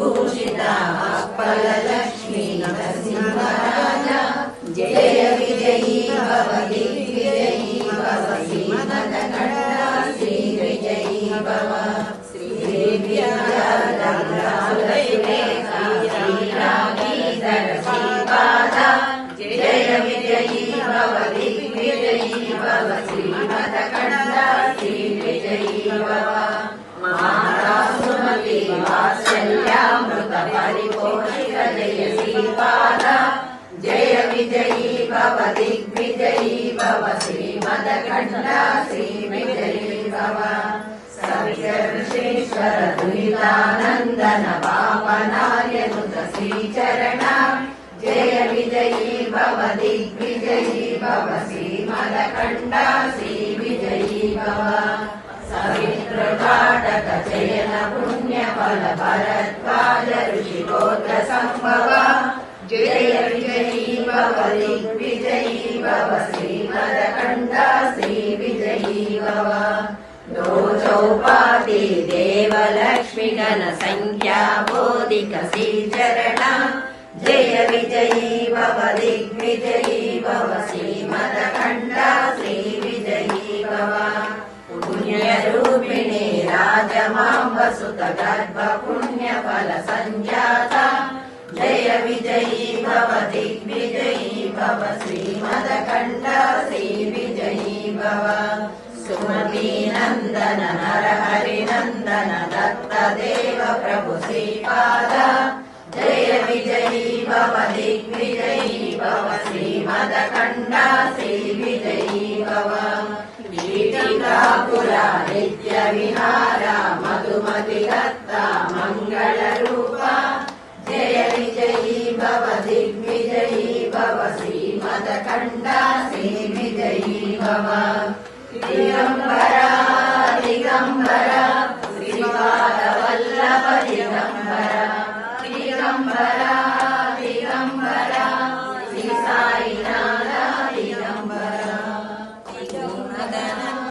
विभूषिता फललक्ष्मी नरसिंहराजा जय विजयी भव दिग्विजयी भव श्रीमदकण्ठा श्री विजयी भव जय विजयी भव दिग्विजयी भव श्रीमदकण्ठा श्री विजयी भव माता सुमति वात्सल्यामृत परिपोषित जय श्रीपाद जय विजयी भव दिग्विजयी भव श्रीमदकण्ठा श्री विजयी भव सत्यऋषीश्वर दुरितानन्दन पापनार्यनुत श्रीचरणा जय विजयी भव दिग्विजयी भव श्रीमदकण्ठा श्री विजयी भव सवित्रकाटक चयन पुण्यफल भरद्वाज ऋषिगोत्र सम्भव जय विजयी भव दिग्विजयी भव श्रीमदकण्ठा श्री विजयी भव दो चौपाति देवलक्ष्मी गण संख्या बोधिक श्रीचरणा जय विजयी भव दिग्विजयी भव श्रीमदकण्ठा श्री विजयी भव पुण्यरूपिणी राजमाम्बसुत गर्भ पुण्यफल संजाता जय विजयी भव दिग्विजयी भव श्रीमदकण्ठा श्री विजयी भव सुमती नंदन नरहरि नंदन दत्त देव प्रभु श्रीपाद जय विजयी भव दिग्विजयी भव श्रीमदकण्ठा श्री विजयी भव कीटिकापुरा नित्य विहारा मधुमति दत्ता मंगल रूपा जय विजयी भव दिग्विजयी भव श्रीमदकण्ठा श्री विजयी भव दिगंबरा दिगंबरा